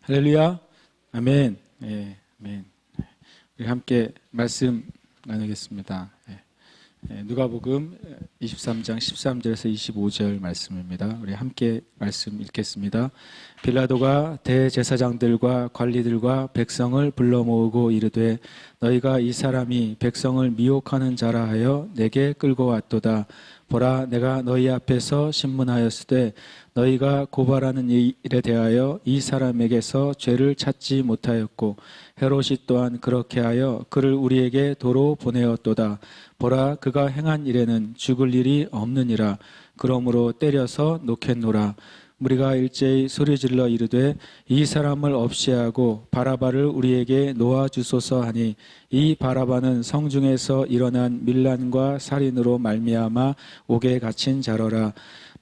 할렐루야. 아멘. 예, 아멘. 우리 함께 말씀 나누겠습니다. 누가복음 23장 13절에서 25절 말씀입니다. 우리 함께 말씀 읽겠습니다. 빌라도가 대제사장들과 관리들과 백성을 불러 모으고 이르되 너희가 이 사람이 백성을 미혹하는 자라 하여 내게 끌고 왔도다. 보라, 내가 너희 앞에서 신문하였으되 너희가 고발하는 일에 대하여 이 사람에게서 죄를 찾지 못하였고 헤롯이 또한 그렇게 하여 그를 우리에게 도로 보내었도다. 보라, 그가 행한 일에는 죽을 일이 없느니라. 그러므로 때려서 놓겠노라. 우리가 일제히 소리질러 이르되 이 사람을 없이 하고 바라바를 우리에게 놓아주소서 하니 이 바라바는 성중에서 일어난 밀란과 살인으로 말미암아 옥에 갇힌 자로라.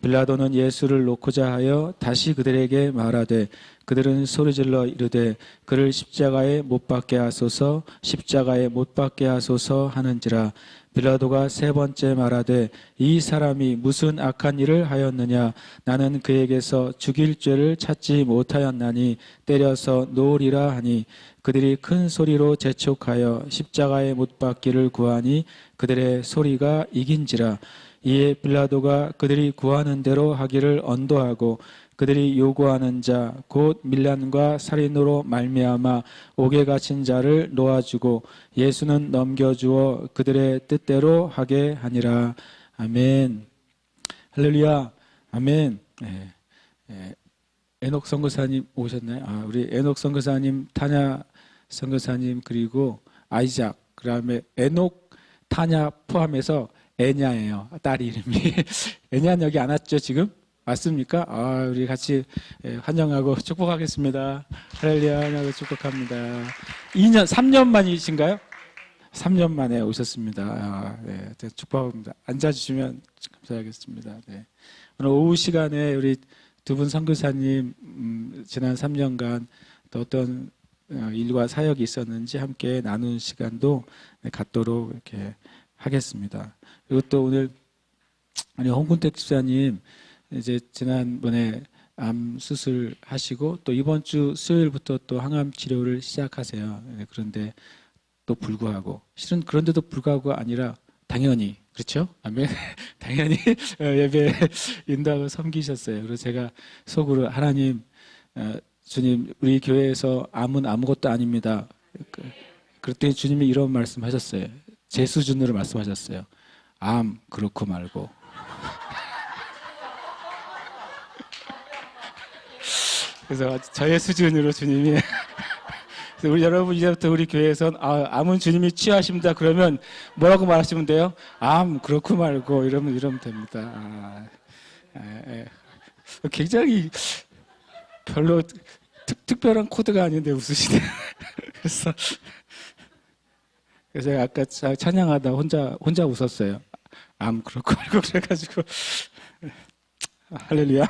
빌라도는 예수를 놓고자 하여 다시 그들에게 말하되 그들은 소리질러 이르되 그를 십자가에 못 박게 하소서, 십자가에 못 박게 하소서 하는지라. 빌라도가 세 번째 말하되 이 사람이 무슨 악한 일을 하였느냐? 나는 그에게서 죽일 죄를 찾지 못하였나니 때려서 놓으리라 하니 그들이 큰 소리로 재촉하여 십자가에 못 박기를 구하니 그들의 소리가 이긴지라. 이에 빌라도가 그들이 구하는 대로 하기를 언도하고 그들이 요구하는 자 곧 밀란과 살인으로 말미암아 옥에 갇힌 자를 놓아주고 예수는 넘겨주어 그들의 뜻대로 하게 하니라. 아멘. 할렐루야. 아멘. 에녹 선교사님 오셨나요? 우리 에녹 선교사님, 타냐 선교사님, 그리고 아이작, 그다음에 에녹, 타냐 포함해서 애냐예요. 딸 이름이. 애냐는 여기 안 왔죠, 지금? 맞습니까? 우리 같이 환영하고 축복하겠습니다. 할렐루야, 축복합니다. 3년 만이신가요? 3년 만에 오셨습니다. 네, 축복합니다. 앉아주시면 감사하겠습니다. 네. 오늘 오후 시간에 우리 두 분 선교사님 지난 3년간 또 어떤 일과 사역이 있었는지 함께 나누는 시간도 갖도록 이렇게 하겠습니다. 그리고 또 오늘 우리 홍군택 집사님 이제 지난번에 암 수술하시고 또 이번 주 수요일부터 또 항암 치료를 시작하세요. 그런데 또 불구하고 실은 그런데도 불구하고 아니라 당연히 그렇죠? 아멘. 당연히 예배 인도하고 섬기셨어요. 그래서 제가 속으로 하나님, 주님, 우리 교회에서 암은 아무것도 아닙니다. 그랬더니 주님이 이런 말씀하셨어요. 제 수준으로 말씀하셨어요. 암 그렇고 말고. 그래서 저의 수준으로 주님이 그래서 우리 여러분 이제부터 우리 교회에선 암은 주님이 치유하십니다. 그러면 뭐라고 말하시면 돼요? 암 그렇고 말고 이러면 됩니다. 굉장히 별로 특별한 코드가 아닌데 웃으시네. 그래서 제가 아까 찬양하다 혼자 웃었어요. 암 그렇고 말고 그래가지고 할렐루야.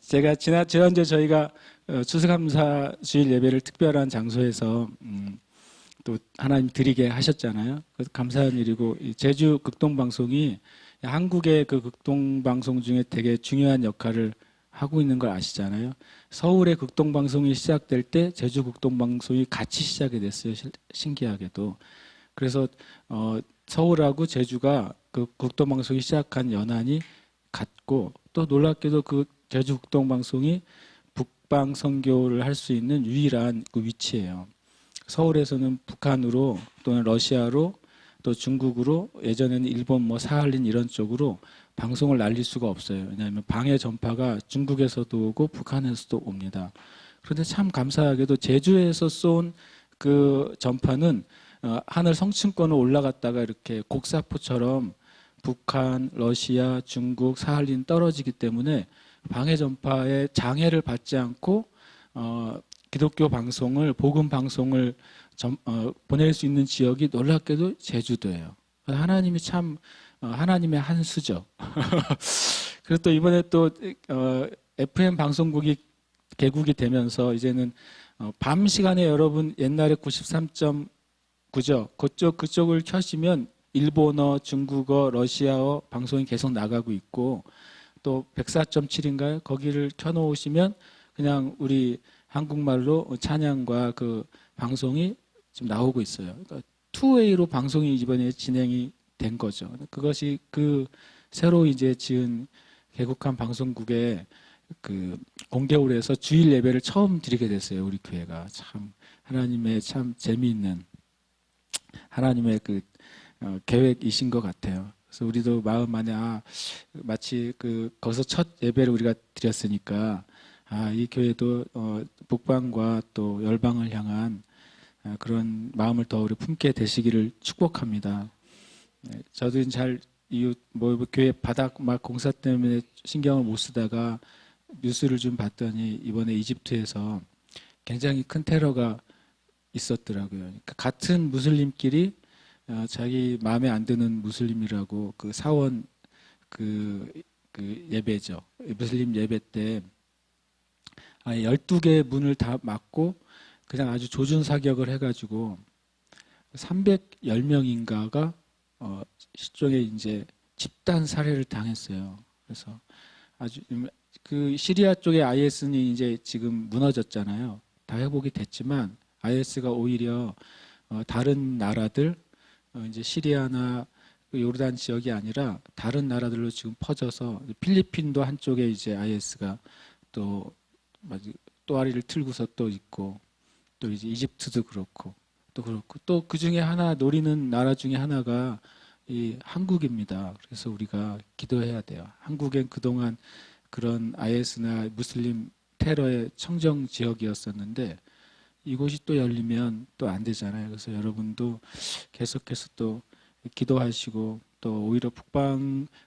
제가 지난주에 저희가 추수감사 주일 예배를 특별한 장소에서 또 하나님 드리게 하셨잖아요. 그래서 감사한 일이고 제주 극동방송이 한국의 그 극동방송 중에 되게 중요한 역할을 하고 있는 걸 아시잖아요. 서울의 극동방송이 시작될 때 제주 극동방송이 같이 시작이 됐어요. 신기하게도. 그래서 서울하고 제주가 그 극동방송이 시작한 연한이 같고 또 놀랍게도 그 제주 극동방송이 북방 선교를 할 수 있는 유일한 그 위치예요. 서울에서는 북한으로 또는 러시아로 또 중국으로 예전에는 일본 사할린 이런 쪽으로 방송을 날릴 수가 없어요. 왜냐하면 방해 전파가 중국에서도 오고 북한에서도 옵니다. 그런데 참 감사하게도 제주에서 쏜 그 전파는 하늘 성층권으로 올라갔다가 이렇게 곡사포처럼 북한, 러시아, 중국, 사할린 떨어지기 때문에 방해 전파에 장애를 받지 않고 기독교 방송을 복음 방송을 보낼 수 있는 지역이 놀랍게도 제주도예요. 하나님이 참 하나님의 한 수죠. 그래서 또 이번에 또 FM 방송국이 개국이 되면서 이제는 밤 시간에 여러분 옛날에 93.9죠. 그쪽을 켜시면 일본어, 중국어, 러시아어 방송이 계속 나가고 있고 또 104.7인가요? 거기를 켜놓으시면 그냥 우리 한국말로 찬양과 그 방송이 지금 나오고 있어요. 그러니까 투웨이로 방송이 이번에 진행이 된 거죠. 그것이 그 새로 이제 지은 개국한 방송국에 그 공개홀에서 주일 예배를 처음 드리게 됐어요. 우리 교회가 참 하나님의 참 재미있는 하나님의 그 계획이신 것 같아요. 그래서 우리도 마음 안에 마치 거기서 첫 예배를 우리가 드렸으니까 이 교회도 북방과 또 열방을 향한 그런 마음을 더 우리 품게 되시기를 축복합니다. 저도 잘 교회 바닥 막 공사 때문에 신경을 못 쓰다가 뉴스를 좀 봤더니 이번에 이집트에서 굉장히 큰 테러가 있었더라고요. 그러니까 같은 무슬림끼리 자기 마음에 안 드는 무슬림이라고 그 사원 그 예배죠. 무슬림 예배 때 12개 문을 다 막고 그냥 아주 조준 사격을 해가지고 310명인가가 시종에 이제 집단 살해를 당했어요. 그래서 아주 그 시리아 쪽의 IS는 이제 지금 무너졌잖아요. 다 회복이 됐지만 IS가 오히려 다른 나라들 이제 시리아나 요르단 지역이 아니라 다른 나라들로 지금 퍼져서 필리핀도 한쪽에 이제 IS가 또 또아리를 틀고서 또 있고 또 이제 이집트도 그렇고 또 그 중에 하나 노리는 나라 중에 하나가 이 한국입니다. 그래서 우리가 기도해야 돼요. 한국엔 그동안 그런 IS나 무슬림 테러의 청정 지역이었었는데 이곳이 또 열리면 또 안 되잖아요. 그래서 여러분도 계속해서 또 기도하시고 또 오히려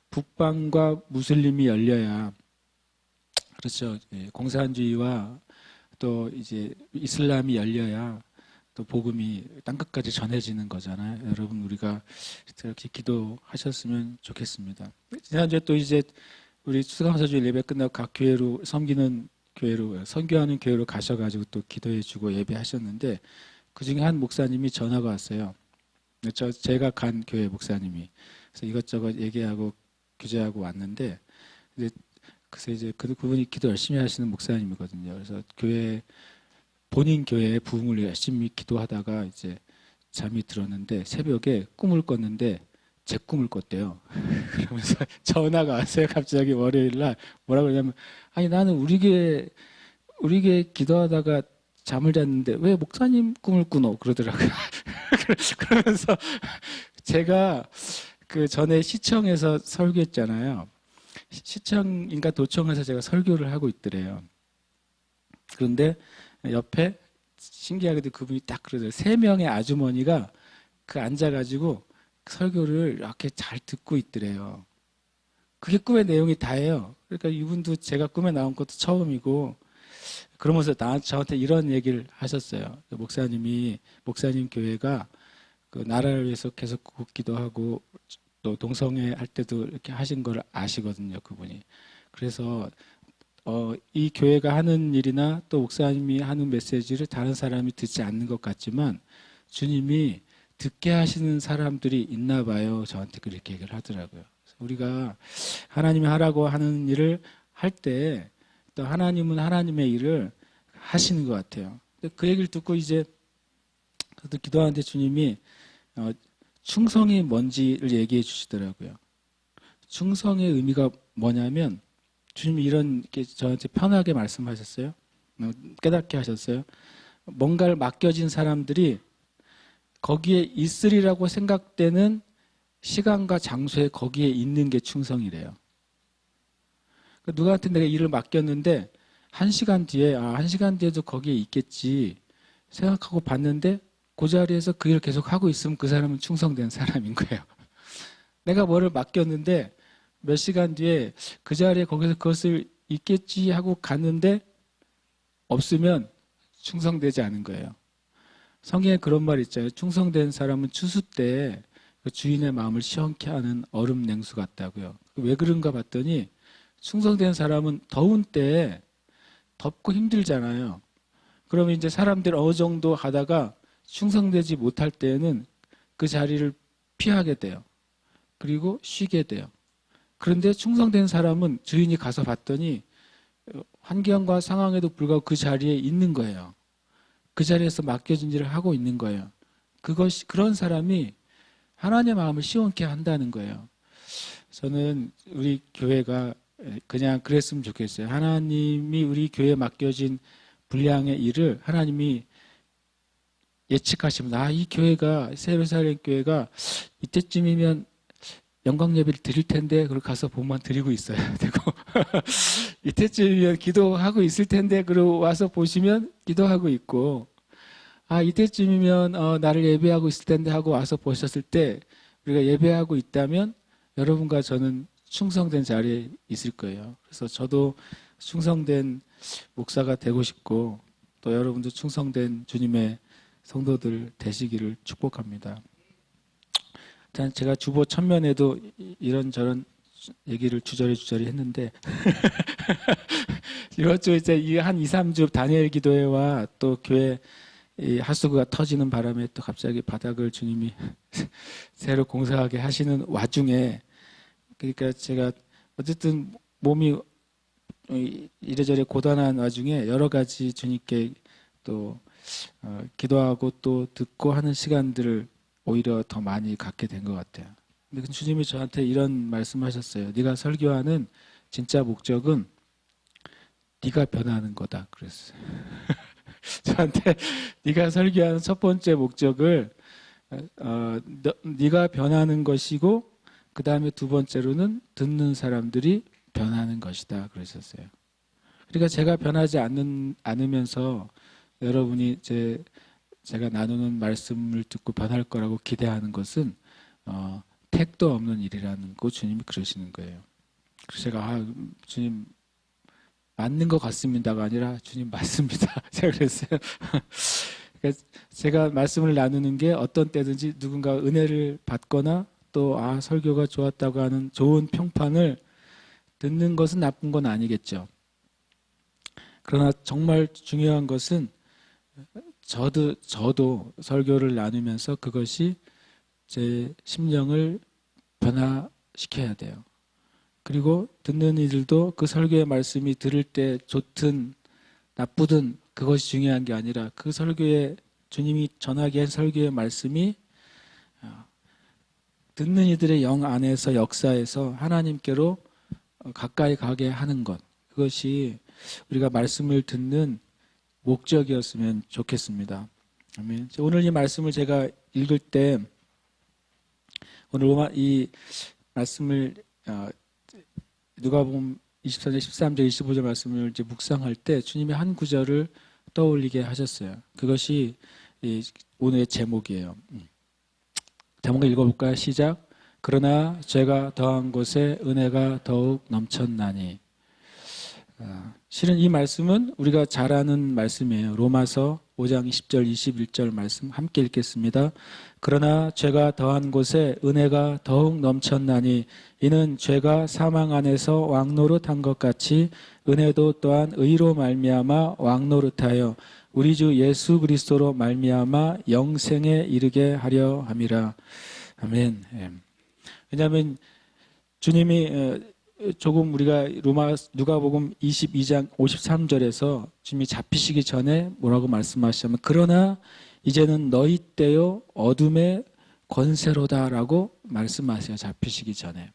북방과 무슬림이 열려야 그렇죠. 공산주의와 또 이제 이슬람이 열려야 또 복음이 땅끝까지 전해지는 거잖아요. 여러분 우리가 이렇게 기도하셨으면 좋겠습니다. 지난주에 또 이제 우리 추수감사주일 예배 끝나고 각 교회로 섬기는 교회로 선교하는 교회로 가셔가지고 또 기도해주고 예배하셨는데 그 중에 한 목사님이 전화가 왔어요. 제가 간 교회 목사님이 그래서 이것저것 얘기하고 규제하고 왔는데 그래서 이제 그분이 기도 열심히 하시는 목사님이거든요. 그래서 본인 교회의 부흥을 열심히 기도하다가 이제 잠이 들었는데 새벽에 꿈을 꿨는데 제 꿈을 꿨대요. 그러면서 전화가 왔어요. 갑자기 월요일 날 뭐라고 그러냐면 아니 나는 우리 교회 기도하다가 잠을 잤는데 왜 목사님 꿈을 꾸노 그러더라고요. 그러면서 제가 그 전에 시청에서 설교했잖아요. 시청인가 도청에서 제가 설교를 하고 있더래요. 그런데 옆에 신기하게도 그분이 딱 그러더라고요. 3명의 아주머니가 앉아가지고 설교를 이렇게 잘 듣고 있더래요. 그게 꿈의 내용이 다예요. 그러니까 이분도 제가 꿈에 나온 것도 처음이고 그러면서 저한테 이런 얘기를 하셨어요. 목사님 교회가 그 나라를 위해서 계속 굽기도 하고 또 동성애 할 때도 이렇게 하신 걸 아시거든요, 그분이. 그래서 이 교회가 하는 일이나 또 목사님이 하는 메시지를 다른 사람이 듣지 않는 것 같지만 주님이 듣게 하시는 사람들이 있나 봐요. 저한테 그렇게 얘기를 하더라고요. 그래서 우리가 하나님이 하라고 하는 일을 할 때 또 하나님은 하나님의 일을 하시는 것 같아요. 그 얘기를 듣고 이제 저도 기도하는데 주님이 충성이 뭔지를 얘기해 주시더라고요. 충성의 의미가 뭐냐면 주님이 이렇게 저한테 편하게 말씀하셨어요. 깨닫게 하셨어요. 뭔가를 맡겨진 사람들이 거기에 있으리라고 생각되는 시간과 장소에 거기에 있는 게 충성이래요. 누구한테 내가 일을 맡겼는데 1시간 뒤에도 거기에 있겠지 생각하고 봤는데 그 자리에서 그 일을 계속 하고 있으면 그 사람은 충성된 사람인 거예요. 내가 뭐를 맡겼는데 몇 시간 뒤에 그 자리에 거기서 그것을 있겠지 하고 갔는데 없으면 충성되지 않은 거예요. 성경에 그런 말 있잖아요. 충성된 사람은 추수 때 그 주인의 마음을 시원케 하는 얼음 냉수 같다고요. 왜 그런가 봤더니 충성된 사람은 더운 때 덥고 힘들잖아요. 그러면 이제 사람들 어느 정도 하다가 충성되지 못할 때에는 그 자리를 피하게 돼요. 그리고 쉬게 돼요. 그런데 충성된 사람은 주인이 가서 봤더니 환경과 상황에도 불구하고 그 자리에 있는 거예요. 그 자리에서 맡겨진 일을 하고 있는 거예요. 그런 사람이 하나님의 마음을 시원케 한다는 거예요. 저는 우리 교회가 그냥 그랬으면 좋겠어요. 하나님이 우리 교회에 맡겨진 분량의 일을 하나님이 예측하시면, 이 교회가, 세르살렘 교회가 이때쯤이면 영광 예배를 드릴 텐데, 그걸 가서 본만 드리고 있어야 되고, 이때쯤이면 기도하고 있을 텐데, 그러고 와서 보시면 기도하고 있고, 이때쯤이면 나를 예배하고 있을 텐데 하고 와서 보셨을 때, 우리가 예배하고 있다면 여러분과 저는 충성된 자리에 있을 거예요. 그래서 저도 충성된 목사가 되고 싶고, 또 여러분도 충성된 주님의 성도들 되시기를 축복합니다. 일단 제가 주보 천면에도 이런저런 얘기를 주저리 했는데 이번 주 이제 한 2, 3주 다니엘 기도회와 또 교회 이 하수구가 터지는 바람에 또 갑자기 바닥을 주님이 새로 공사하게 하시는 와중에, 그러니까 제가 어쨌든 몸이 이래저래 고단한 와중에 여러 가지 주님께 또 기도하고 또 듣고 하는 시간들을 오히려 더 많이 갖게 된 것 같아요. 근데 주님이 저한테 이런 말씀하셨어요. 네가 설교하는 진짜 목적은 네가 변하는 거다 그랬어요. 저한테 네가 설교하는 첫 번째 목적을 네가 변하는 것이고, 그 다음에 두 번째로는 듣는 사람들이 변하는 것이다 그러셨어요. 그러니까 제가 변하지 않으면서 여러분이 제가 나누는 말씀을 듣고 변할 거라고 기대하는 것은 택도 없는 일이라는 거 주님이 그러시는 거예요. 그래서 제가 주님 맞는 것 같습니다가 아니라 주님 맞습니다. 제가 그랬어요. 그러니까 제가 말씀을 나누는 게 어떤 때든지 누군가 은혜를 받거나 또 설교가 좋았다고 하는 좋은 평판을 듣는 것은 나쁜 건 아니겠죠. 그러나 정말 중요한 것은 저도 설교를 나누면서 그것이 제 심령을 변화시켜야 돼요. 그리고 듣는 이들도 그 설교의 말씀이 들을 때 좋든 나쁘든 그것이 중요한 게 아니라 그 설교에 주님이 전하게 한 설교의 말씀이 듣는 이들의 영 안에서 역사에서 하나님께로 가까이 가게 하는 것, 그것이 우리가 말씀을 듣는 목적이었으면 좋겠습니다. 아멘. 오늘 이 말씀을 제가 읽을 때, 오늘 이 말씀을 누가복음 24장 13절 25절 말씀을 이제 묵상할 때 주님이 한 구절을 떠올리게 하셨어요. 그것이 오늘의 제목이에요. 제목을 읽어볼까요? 시작. 그러나 죄가 더한 곳에 은혜가 더욱 넘쳤나니. 실은 이 말씀은 우리가 잘 아는 말씀이에요. 로마서 5장 20절 21절 말씀 함께 읽겠습니다. 그러나 죄가 더한 곳에 은혜가 더욱 넘쳤나니 이는 죄가 사망 안에서 왕노릇한 것 같이 은혜도 또한 의로 말미암아 왕노릇하여 우리 주 예수 그리스도로 말미암아 영생에 이르게 하려 함이라. 아멘. 왜냐하면 주님이 조금 우리가 누가복음 22장 53절에서 주님이 잡히시기 전에 뭐라고 말씀하시냐면 그러나 이제는 너희 때요 어둠의 권세로다라고 말씀하세요. 잡히시기 전에.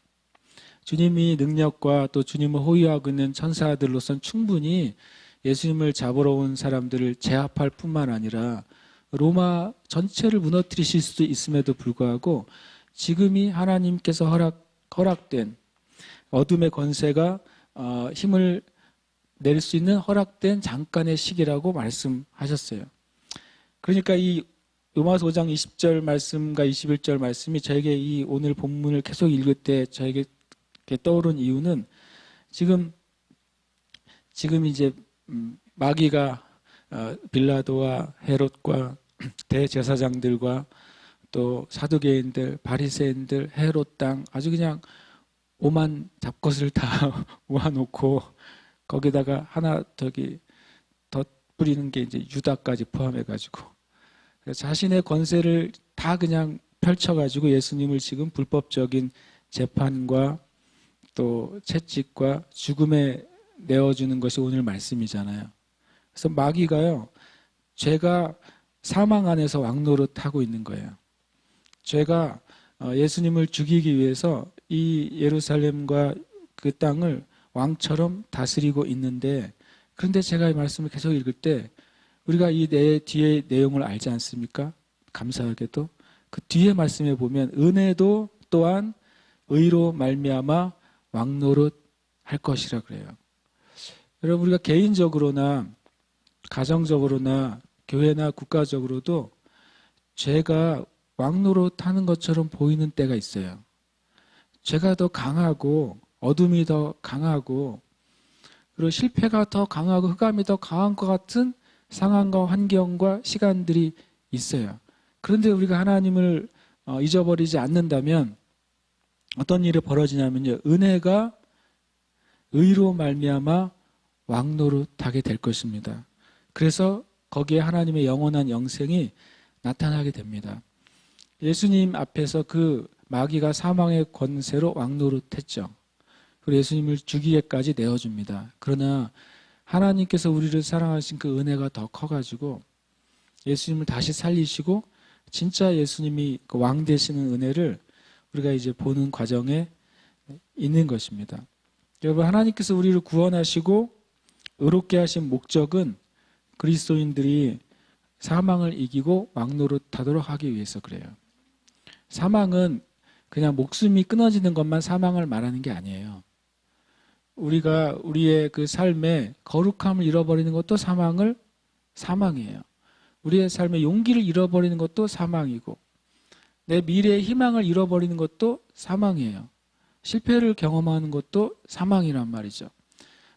주님이 능력과 또 주님을 호위하고 있는 천사들로선 충분히 예수님을 잡으러 온 사람들을 제압할 뿐만 아니라 로마 전체를 무너뜨리실 수도 있음에도 불구하고 지금이 하나님께서 허락된 어둠의 권세가 힘을 낼 수 있는 허락된 잠깐의 시기라고 말씀하셨어요. 그러니까 이 로마서 5장 20절 말씀과 21절 말씀이 저에게 이 오늘 본문을 계속 읽을 때 저에게 떠오른 이유는 지금 이제 마귀가 빌라도와 헤롯과 대제사장들과 또 사두개인들, 바리새인들, 헤롯 땅 아주 그냥 오만 잡것을 다 모아놓고 거기다가 하나 더 뿌리는 게 이제 유다까지 포함해가지고 자신의 권세를 다 그냥 펼쳐가지고 예수님을 지금 불법적인 재판과 또 채찍과 죽음에 내어주는 것이 오늘 말씀이잖아요. 그래서 마귀가요, 죄가 사망 안에서 왕노릇하고 있는 거예요. 죄가 예수님을 죽이기 위해서 이 예루살렘과 그 땅을 왕처럼 다스리고 있는데, 그런데 제가 이 말씀을 계속 읽을 때 우리가 이 뒤에 내용을 알지 않습니까? 감사하게도 그 뒤에 말씀에 보면 은혜도 또한 의로 말미암아 왕노릇 할 것이라 그래요. 여러분, 우리가 개인적으로나 가정적으로나 교회나 국가적으로도 죄가 왕노릇 하는 것처럼 보이는 때가 있어요. 죄가 더 강하고 어둠이 더 강하고 그리고 실패가 더 강하고 흑암이 더 강한 것 같은 상황과 환경과 시간들이 있어요. 그런데 우리가 하나님을 잊어버리지 않는다면 어떤 일이 벌어지냐면요, 은혜가 의로 말미암아 왕노릇하게 될 것입니다. 그래서 거기에 하나님의 영원한 영생이 나타나게 됩니다. 예수님 앞에서 그 마귀가 사망의 권세로 왕노릇했죠. 그리고 예수님을 죽이게까지 내어줍니다. 그러나 하나님께서 우리를 사랑하신 그 은혜가 더 커가지고 예수님을 다시 살리시고 진짜 예수님이 그 왕 되시는 은혜를 우리가 이제 보는 과정에 있는 것입니다. 여러분, 하나님께서 우리를 구원하시고 의롭게 하신 목적은 그리스도인들이 사망을 이기고 왕노릇하도록 하기 위해서 그래요. 사망은 그냥 목숨이 끊어지는 것만 사망을 말하는 게 아니에요. 우리가 우리의 그 삶에 거룩함을 잃어버리는 것도 사망이에요. 우리의 삶의 용기를 잃어버리는 것도 사망이고, 내 미래의 희망을 잃어버리는 것도 사망이에요. 실패를 경험하는 것도 사망이란 말이죠.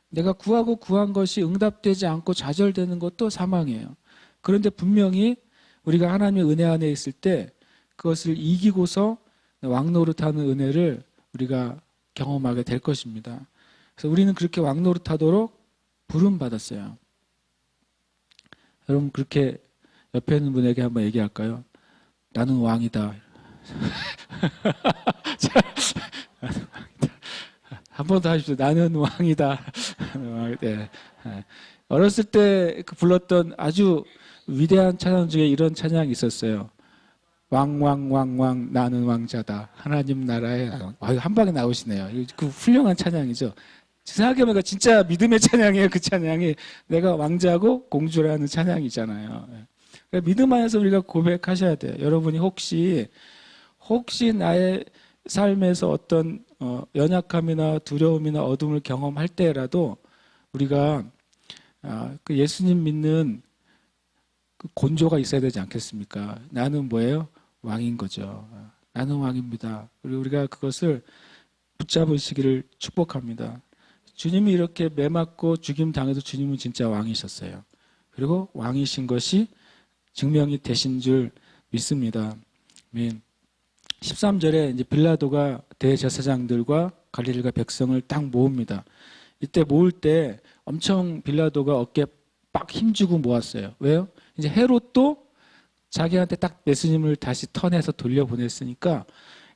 내가 구한 것이 응답되지 않고 좌절되는 것도 사망이에요. 그런데 분명히 우리가 하나님의 은혜 안에 있을 때 그것을 이기고서 왕노릇하는 은혜를 우리가 경험하게 될 것입니다. 그래서 우리는 그렇게 왕노릇하도록 부름받았어요. 여러분, 그렇게 옆에 있는 분에게 한번 얘기할까요? 나는 왕이다. 한 번 더 하십시오. 나는 왕이다. 네. 어렸을 때 불렀던 아주 위대한 찬양 중에 이런 찬양이 있었어요. 왕 나는 왕자다. 하나님 나라의 한 방에 나오시네요. 그 훌륭한 찬양이죠. 생각해보니까 진짜 믿음의 찬양이에요. 그 찬양이 내가 왕자고 공주라는 찬양이잖아요. 그러니까 믿음 안에서 우리가 고백하셔야 돼요. 여러분이 혹시 나의 삶에서 어떤 연약함이나 두려움이나 어둠을 경험할 때라도 우리가 그 예수님 믿는 그 곤조가 있어야 되지 않겠습니까? 나는 뭐예요? 왕인 거죠. 나는 왕입니다. 그리고 우리가 그것을 붙잡으시기를 축복합니다. 주님이 이렇게 매맞고 죽임 당해도 주님은 진짜 왕이셨어요. 그리고 왕이신 것이 증명이 되신 줄 믿습니다. 아멘. 13절에 이제 빌라도가 대제사장들과 갈릴리가 백성을 딱 모읍니다. 이때 모을 때 엄청 빌라도가 어깨에 빡 힘주고 모았어요. 왜요? 이제 헤롯도 자기한테 딱 예수님을 다시 턴해서 돌려보냈으니까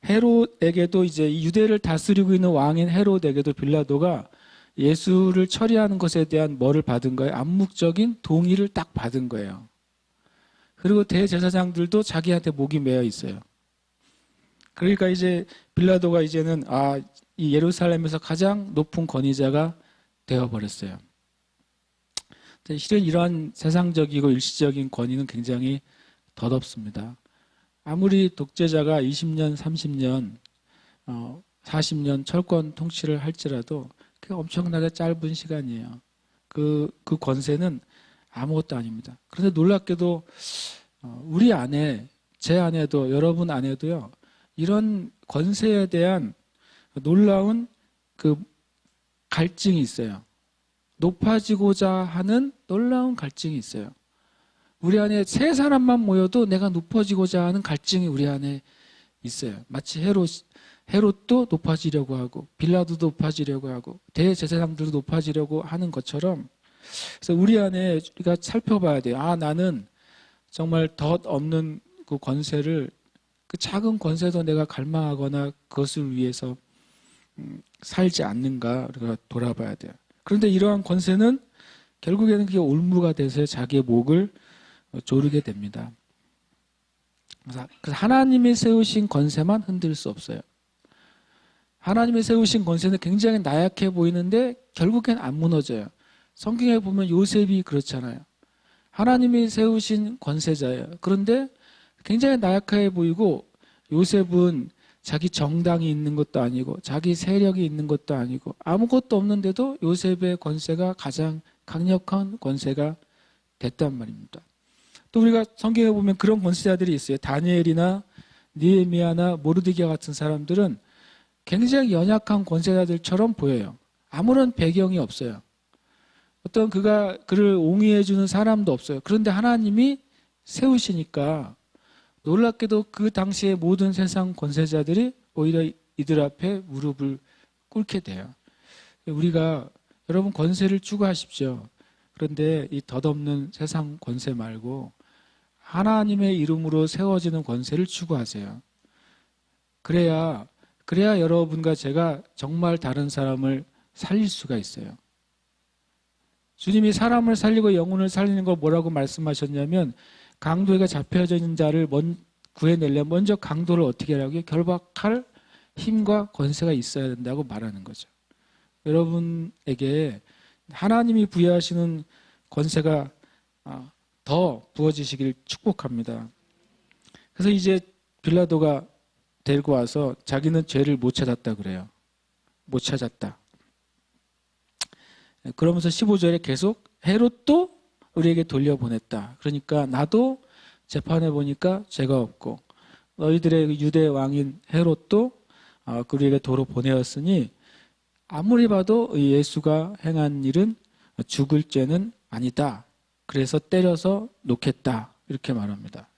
헤롯에게도 이제 유대를 다스리고 있는 왕인 헤롯에게도 빌라도가 예수를 처리하는 것에 대한 뭐를 받은 거예요? 암묵적인 동의를 딱 받은 거예요. 그리고 대제사장들도 자기한테 목이 매여 있어요. 그러니까 이제 빌라도가 이제는 이 예루살렘에서 가장 높은 권위자가 되어버렸어요. 실은 이러한 세상적이고 일시적인 권위는 굉장히 덧없습니다. 아무리 독재자가 20년, 30년, 40년 철권 통치를 할지라도 그 엄청나게 짧은 시간이에요. 그 권세는 아무것도 아닙니다. 그런데 놀랍게도 우리 안에, 제 안에도, 여러분 안에도요, 이런 권세에 대한 놀라운 그 갈증이 있어요. 높아지고자 하는 놀라운 갈증이 있어요. 우리 안에 세 사람만 모여도 내가 높아지고자 하는 갈증이 우리 안에 있어요. 마치 헤롯도 높아지려고 하고 빌라도도 높아지려고 하고 대제사장들도 높아지려고 하는 것처럼, 그래서 우리 안에 우리가 살펴봐야 돼요. 나는 정말 덧 없는 그 권세를, 그 작은 권세도 내가 갈망하거나 그것을 위해서 살지 않는가 우리가 돌아봐야 돼요. 그런데 이러한 권세는 결국에는 그게 올무가 돼서 자기의 목을 조르게 됩니다. 그래서 하나님이 세우신 권세만 흔들 수 없어요. 하나님이 세우신 권세는 굉장히 나약해 보이는데 결국엔 안 무너져요. 성경에 보면 요셉이 그렇잖아요. 하나님이 세우신 권세자예요. 그런데 굉장히 나약해 보이고 요셉은 자기 정당이 있는 것도 아니고 자기 세력이 있는 것도 아니고 아무것도 없는데도 요셉의 권세가 가장 강력한 권세가 됐단 말입니다. 또 우리가 성경에 보면 그런 권세자들이 있어요. 다니엘이나 느헤미야나 모르드게 같은 사람들은 굉장히 연약한 권세자들처럼 보여요. 아무런 배경이 없어요. 어떤 그를 옹이해주는 사람도 없어요. 그런데 하나님이 세우시니까 놀랍게도 그 당시의 모든 세상 권세자들이 오히려 이들 앞에 무릎을 꿇게 돼요. 우리가 여러분 권세를 추구하십시오. 그런데 이 덧없는 세상 권세 말고 하나님의 이름으로 세워지는 권세를 추구하세요. 그래야 여러분과 제가 정말 다른 사람을 살릴 수가 있어요. 주님이 사람을 살리고 영혼을 살리는 걸 뭐라고 말씀하셨냐면 강도에게 잡혀져 있는 자를 구해내려면 먼저 강도를 어떻게 하라고요? 결박할 힘과 권세가 있어야 된다고 말하는 거죠. 여러분에게 하나님이 부여하시는 권세가 더 부어지시길 축복합니다. 그래서 이제 빌라도가 데리고 와서 자기는 죄를 못 찾았다 그래요. 못 찾았다. 그러면서 15절에 계속 헤롯도 우리에게 돌려보냈다. 그러니까 나도 재판해 보니까 죄가 없고 너희들의 유대 왕인 헤롯도 우리에게 도로 보내었으니 아무리 봐도 예수가 행한 일은 죽을 죄는 아니다. 그래서 때려서 놓겠다. 이렇게 말합니다.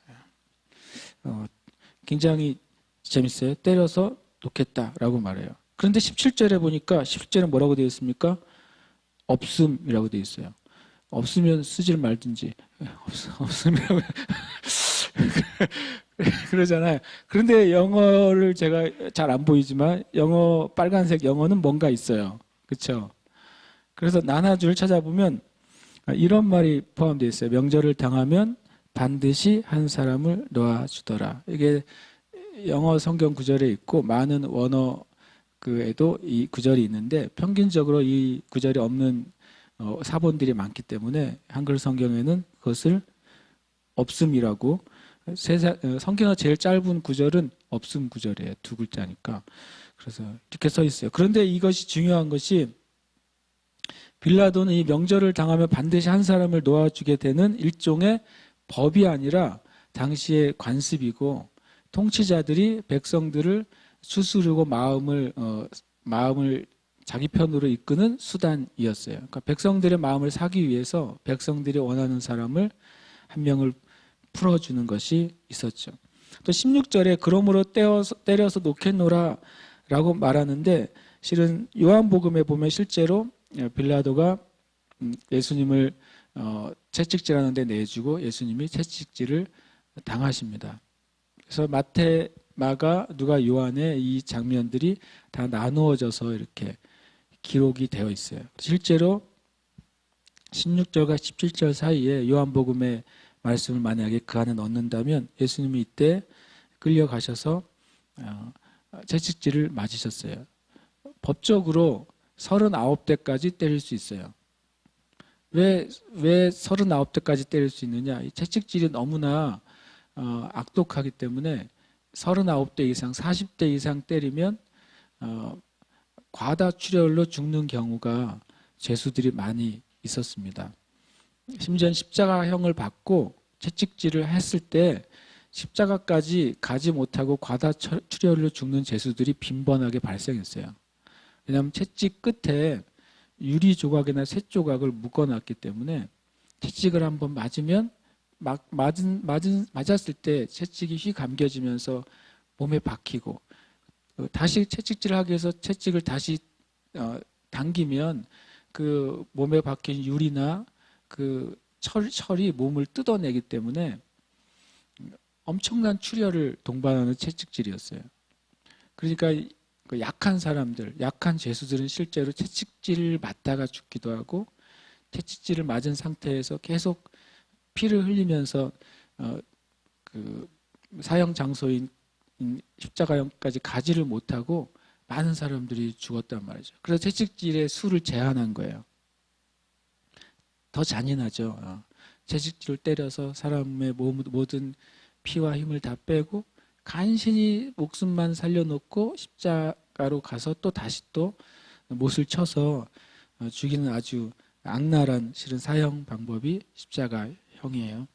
굉장히 재밌어요. 때려서 놓겠다라고 말해요. 그런데 17절에 보니까 17절에 뭐라고 되어 있습니까? 없음이라고 되어 있어요. 없으면 쓰질 말든지 없음이라고 그러잖아요. 그런데 영어를 제가 잘 안 보이지만 영어 빨간색 영어는 뭔가 있어요. 그렇죠? 그래서 나눠줄 찾아보면 이런 말이 포함되어 있어요. 명절을 당하면 반드시 한 사람을 놓아주더라. 이게 영어 성경 구절에 있고 많은 원어에도 이 구절이 있는데 평균적으로 이 구절이 없는 사본들이 많기 때문에 한글 성경에는 그것을 없음이라고 성경의 제일 짧은 구절은 없음 구절이에요. 2글자니까. 그래서 이렇게 써 있어요. 그런데 이것이 중요한 것이 빌라도는 이 명절을 당하면 반드시 한 사람을 놓아주게 되는 일종의 법이 아니라 당시의 관습이고 통치자들이 백성들을 수수르고 마음을 자기 편으로 이끄는 수단이었어요. 그러니까 백성들의 마음을 사기 위해서 백성들이 원하는 사람을 한 명을 풀어주는 것이 있었죠. 또 16절에 그러므로 때려서 놓겠노라 라고 말하는데 실은 요한복음에 보면 실제로 빌라도가 예수님을 채찍질하는 데 내주고 예수님이 채찍질을 당하십니다. 그래서 마태, 마가, 누가, 요한의 이 장면들이 다 나누어져서 이렇게 기록이 되어 있어요. 실제로 16절과 17절 사이에 요한복음의 말씀을 만약에 그 안에 넣는다면 예수님이 이때 끌려가셔서 채찍질을 맞으셨어요. 법적으로 39대까지 때릴 수 있어요. 왜 39대까지 때릴 수 있느냐? 이 채찍질이 너무나 악독하기 때문에 39대 이상, 40대 이상 때리면 과다출혈로 죽는 경우가 죄수들이 많이 있었습니다. 심지어 십자가형을 받고 채찍질을 했을 때 십자가까지 가지 못하고 과다출혈로 죽는 죄수들이 빈번하게 발생했어요. 왜냐하면 채찍 끝에 유리 조각이나 쇠 조각을 묶어놨기 때문에 채찍을 한번 맞으면 맞았을 때 채찍이 휘 감겨지면서 몸에 박히고 다시 채찍질을 하기 위해서 채찍을 다시 당기면 그 몸에 박힌 유리나 그 철이 몸을 뜯어내기 때문에 엄청난 출혈을 동반하는 채찍질이었어요. 그러니까 그 약한 사람들, 약한 죄수들은 실제로 채찍질을 맞다가 죽기도 하고 채찍질을 맞은 상태에서 계속 피를 흘리면서 그 사형 장소인 십자가형까지 가지를 못하고 많은 사람들이 죽었단 말이죠. 그래서 채찍질의 수를 제한한 거예요. 더 잔인하죠. 채찍질을 때려서 사람의 모든 피와 힘을 다 빼고 간신히 목숨만 살려놓고 십자가로 가서 또 다시 또 못을 쳐서 죽이는 아주 악랄한 실은 사형 방법이 십자가형이에요.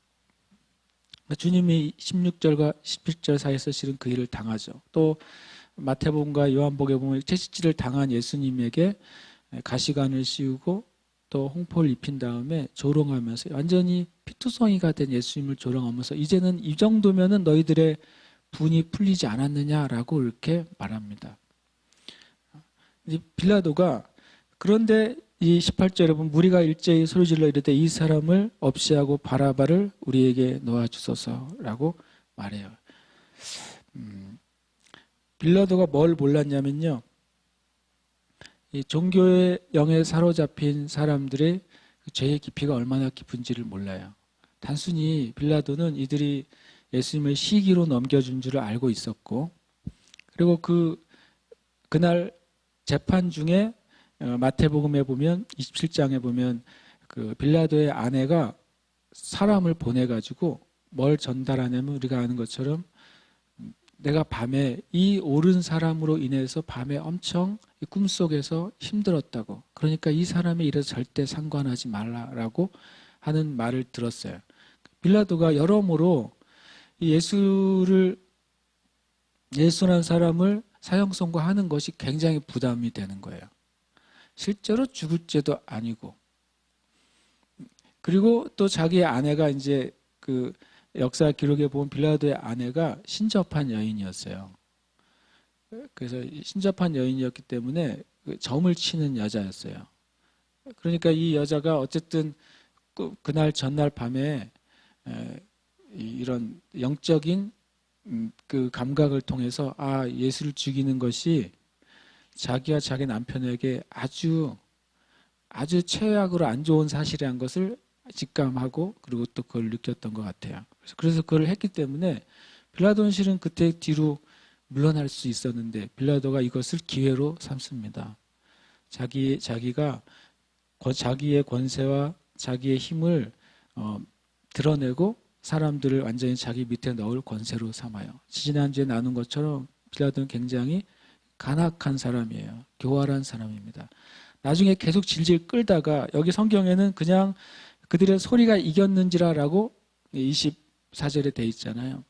주님이 16절과 17절 사이에서 실은 그 일을 당하죠. 또 마태복음과 요한복음에 보면 채찍질을 당한 예수님에게 가시관을 씌우고 또 홍포를 입힌 다음에 조롱하면서 완전히 피투성이가 된 예수님을 조롱하면서 이제는 이 정도면은 너희들의 분이 풀리지 않았느냐라고 이렇게 말합니다. 빌라도가 그런데 이 18절에 보면 무리가 일제히 소리질러 이르되 이 사람을 없이 하고 바라바를 우리에게 놓아주소서라고 말해요. 빌라도가 뭘 몰랐냐면요. 이 종교의 영에 사로잡힌 사람들의 죄의 깊이가 얼마나 깊은지를 몰라요. 단순히 빌라도는 이들이 예수님을 시기로 넘겨준 줄을 알고 있었고, 그리고 그날 재판 중에 마태복음에 보면 27장에 보면 그 빌라도의 아내가 사람을 보내가지고 뭘 전달하냐면 우리가 아는 것처럼 내가 밤에 이 옳은 사람으로 인해서 밤에 엄청 꿈속에서 힘들었다고, 그러니까 이 사람의 일에 절대 상관하지 말라라고 하는 말을 들었어요. 빌라도가 여러모로 예수라는 사람을 사형 선고하는 것이 굉장히 부담이 되는 거예요. 실제로 죽을 죄도 아니고, 그리고 또 자기의 아내가 이제 그 역사 기록에 보면 빌라도의 아내가 신접한 여인이었어요. 그래서 신접한 여인이었기 때문에 점을 치는 여자였어요. 그러니까 이 여자가 어쨌든 그날 전날 밤에 이런 영적인 그 감각을 통해서 예수를 죽이는 것이 자기와 자기 남편에게 아주 최악으로 안 좋은 사실이란 것을 직감하고 그리고 또 그걸 느꼈던 것 같아요. 그래서 그걸 했기 때문에 빌라도는 실은 그때 뒤로 물러날 수 있었는데 빌라도가 이것을 기회로 삼습니다. 자기가 자기의 권세와 자기의 힘을 드러내고 사람들을 완전히 자기 밑에 넣을 권세로 삼아요. 지난주에 나눈 것처럼 빌라도는 굉장히 간악한 사람이에요. 교활한 사람입니다. 나중에 계속 질질 끌다가 여기 성경에는 그냥 그들의 소리가 이겼는지라라고 24절에 돼 있잖아요.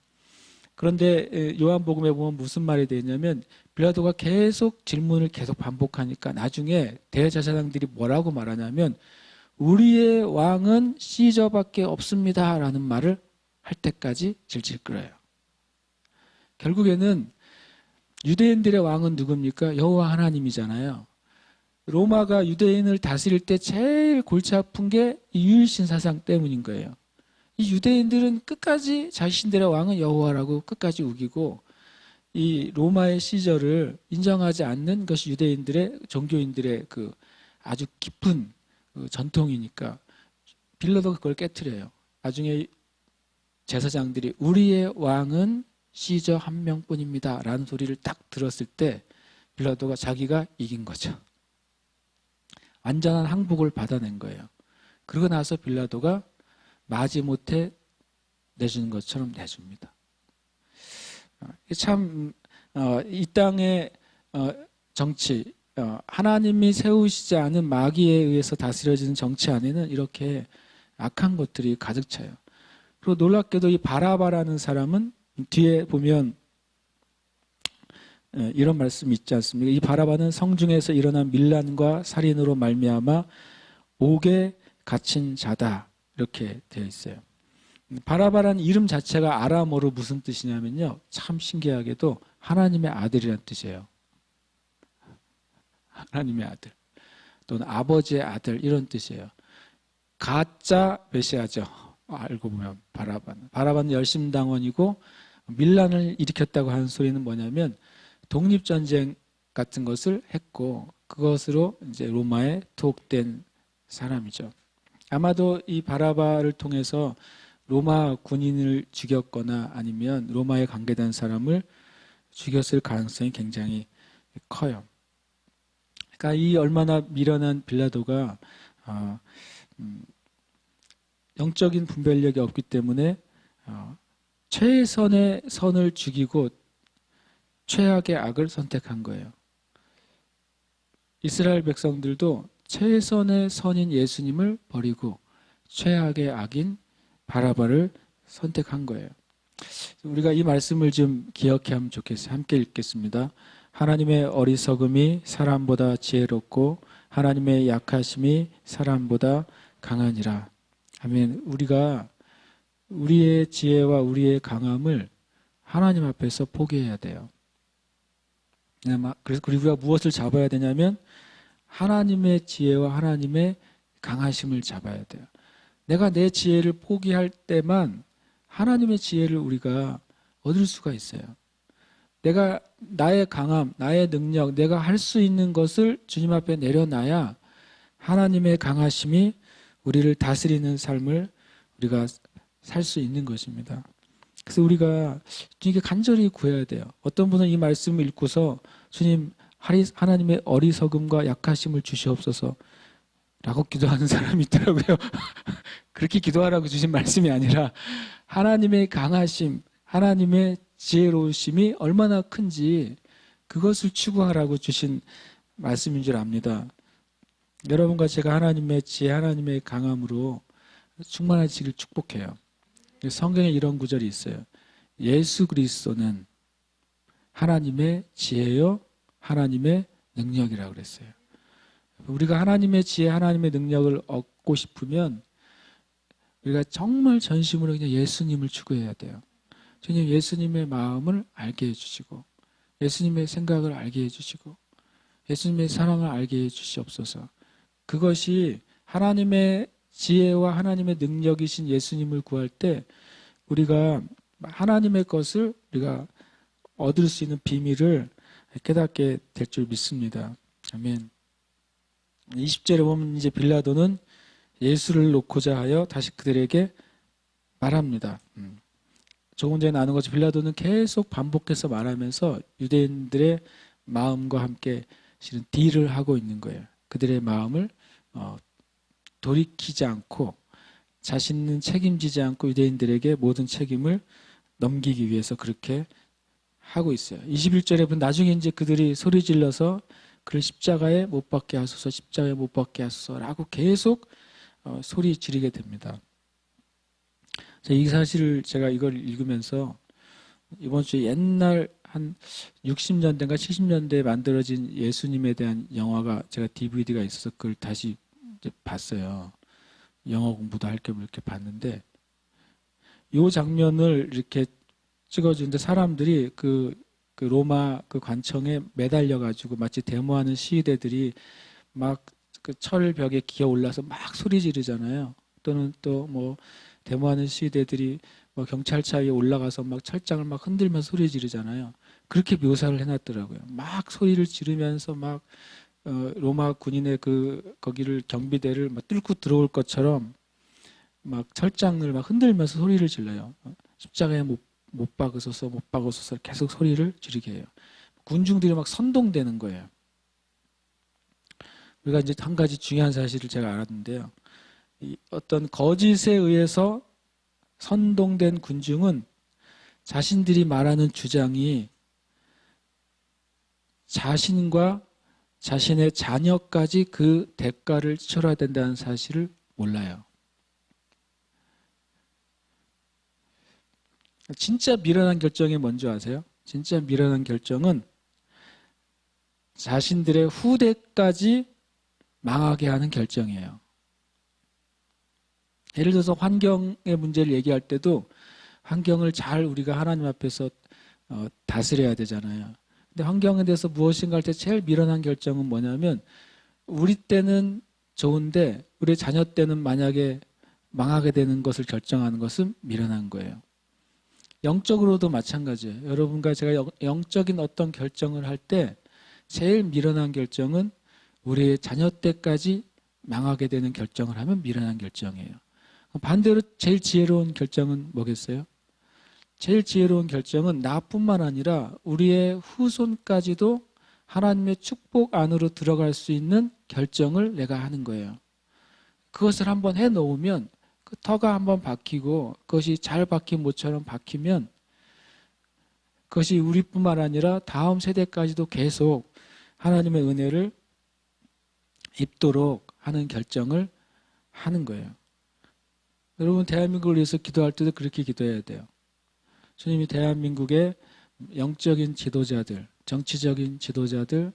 그런데 요한복음에 보면 무슨 말이 되어 있냐면 빌라도가 계속 질문을 계속 반복하니까 나중에 대제사장들이 뭐라고 말하냐면 우리의 왕은 시저밖에 없습니다 라는 말을 할 때까지 질질 끌어요. 결국에는 유대인들의 왕은 누굽니까? 여호와 하나님이잖아요. 로마가 유대인을 다스릴 때 제일 골치 아픈 게 유일신사상 때문인 거예요. 이 유대인들은 끝까지 자신들의 왕은 여호와라고 끝까지 우기고 이 로마의 시절을 인정하지 않는 것이 유대인들의 종교인들의 그 아주 깊은 그 전통이니까 빌라도가 그걸 깨트려요. 나중에 제사장들이 우리의 왕은 시저 한 명뿐입니다 라는 소리를 딱 들었을 때 빌라도가 자기가 이긴 거죠. 완전한 항복을 받아낸 거예요. 그러고 나서 빌라도가 마지못해 내주는 것처럼 내줍니다. 참 이 땅의 정치, 하나님이 세우시지 않은 마귀에 의해서 다스려지는 정치 안에는 이렇게 악한 것들이 가득 차요. 그리고 놀랍게도 이 바라바라는 사람은 뒤에 보면 이런 말씀이 있지 않습니까? 이 바라바는 성중에서 일어난 밀란과 살인으로 말미암아 옥에 갇힌 자다 이렇게 되어 있어요. 바라바라는 이름 자체가 아람어로 무슨 뜻이냐면요, 참 신기하게도 하나님의 아들이라는 뜻이에요. 하나님의 아들 또는 아버지의 아들 이런 뜻이에요. 가짜 메시아죠. 알고 보면 바라바는 열심당원이고 밀란을 일으켰다고 하는 소리는 뭐냐면 독립전쟁 같은 것을 했고 그것으로 이제 로마에 투옥된 사람이죠. 아마도 이 바라바를 통해서 로마 군인을 죽였거나 아니면 로마에 관계된 사람을 죽였을 가능성이 굉장히 커요. 그러니까 이 얼마나 미련한 빌라도가 영적인 분별력이 없기 때문에 최선의 선을 죽이고 최악의 악을 선택한 거예요. 이스라엘 백성들도 최선의 선인 예수님을 버리고 최악의 악인 바라바를 선택한 거예요. 우리가 이 말씀을 좀 기억하면 좋겠어요. 함께 읽겠습니다. 하나님의 어리석음이 사람보다 지혜롭고 하나님의 약하심이 사람보다 강하니라. 아멘. 우리가 우리의 지혜와 우리의 강함을 하나님 앞에서 포기해야 돼요. 그래서 우리가 무엇을 잡아야 되냐면 하나님의 지혜와 하나님의 강하심을 잡아야 돼요. 내가 내 지혜를 포기할 때만 하나님의 지혜를 우리가 얻을 수가 있어요. 내가 나의 강함, 나의 능력, 내가 할 수 있는 것을 주님 앞에 내려놔야 하나님의 강하심이 우리를 다스리는 삶을 우리가 살 수 있는 것입니다. 그래서 우리가 주님께 간절히 구해야 돼요. 어떤 분은 이 말씀을 읽고서 주님 하나님의 어리석음과 약하심을 주시옵소서 라고 기도하는 사람이 있더라고요. 그렇게 기도하라고 주신 말씀이 아니라 하나님의 강하심, 하나님의 지혜로우심이 얼마나 큰지 그것을 추구하라고 주신 말씀인 줄 압니다. 여러분과 제가 하나님의 지혜, 하나님의 강함으로 충만해지길 축복해요. 성경에 이런 구절이 있어요. 예수 그리스도는 하나님의 지혜요 하나님의 능력이라고 그랬어요. 우리가 하나님의 지혜, 하나님의 능력을 얻고 싶으면 우리가 정말 전심으로 그냥 예수님을 추구해야 돼요. 주님 예수님의 마음을 알게 해주시고 예수님의 생각을 알게 해주시고 예수님의 사랑을 알게 해주시옵소서. 그것이 하나님의 지혜와 하나님의 능력이신 예수님을 구할 때 우리가 하나님의 것을 우리가 얻을 수 있는 비밀을 깨닫게 될 줄 믿습니다. 아멘. 20절에 보면 이제 빌라도는 예수를 놓고자 하여 다시 그들에게 말합니다. 조금 전에 나눈 것처럼 빌라도는 계속 반복해서 말하면서 유대인들의 마음과 함께 실은 딜을 하고 있는 거예요. 그들의 마음을 돌이키지 않고 자신은 책임지지 않고 유대인들에게 모든 책임을 넘기기 위해서 그렇게 하고 있어요. 21절에 보면 나중에 이제 그들이 소리 질러서 그를 십자가에 못 박게 하소서, 십자가에 못 박게 하소서라고 계속 소리 지르게 됩니다. 이 사실을 제가 이걸 읽으면서 이번 주에 옛날 한 60년대인가 70년대에 만들어진 예수님에 대한 영화가 제가 DVD가 있어서 그걸 다시 이제 봤어요. 영어 공부도 할 겸 이렇게 봤는데 이 장면을 이렇게 찍어주는데 사람들이 그 로마 그 관청에 매달려 가지고 마치 데모하는 시위대들이 막 그 철벽에 기어 올라서 막 소리 지르잖아요. 또는 또 뭐 데모하는 시위대들이 뭐 경찰차 위에 올라가서 막 철장을 막 흔들면서 소리 지르잖아요. 그렇게 묘사를 해놨더라고요. 막 소리를 지르면서 막 로마 군인의 거기를 경비대를 막 뚫고 들어올 것처럼 막 철장을 막 흔들면서 소리를 질러요. 십자가에 못 박으소서, 못 박으소서 계속 소리를 지르게 해요. 군중들이 막 선동되는 거예요. 우리가 이제 한 가지 중요한 사실을 제가 알았는데요. 어떤 거짓에 의해서 선동된 군중은 자신들이 말하는 주장이 자신과 자신의 자녀까지 그 대가를 치러야 된다는 사실을 몰라요. 진짜 미련한 결정이 뭔지 아세요? 진짜 미련한 결정은 자신들의 후대까지 망하게 하는 결정이에요. 예를 들어서 환경의 문제를 얘기할 때도 환경을 잘 우리가 하나님 앞에서 다스려야 되잖아요. 근데 환경에 대해서 무엇인가 할 때 제일 미련한 결정은 뭐냐면 우리 때는 좋은데 우리 자녀 때는 만약에 망하게 되는 것을 결정하는 것은 미련한 거예요. 영적으로도 마찬가지예요. 여러분과 제가 영적인 어떤 결정을 할 때 제일 미련한 결정은 우리의 자녀 때까지 망하게 되는 결정을 하면 미련한 결정이에요. 반대로 제일 지혜로운 결정은 뭐겠어요? 제일 지혜로운 결정은 나뿐만 아니라 우리의 후손까지도 하나님의 축복 안으로 들어갈 수 있는 결정을 내가 하는 거예요. 그것을 한번 해놓으면 그 터가 한번 박히고 그것이 잘 박힌 모처럼 박히면 그것이 우리뿐만 아니라 다음 세대까지도 계속 하나님의 은혜를 입도록 하는 결정을 하는 거예요. 여러분 대한민국을 위해서 기도할 때도 그렇게 기도해야 돼요. 주님이 대한민국의 영적인 지도자들, 정치적인 지도자들,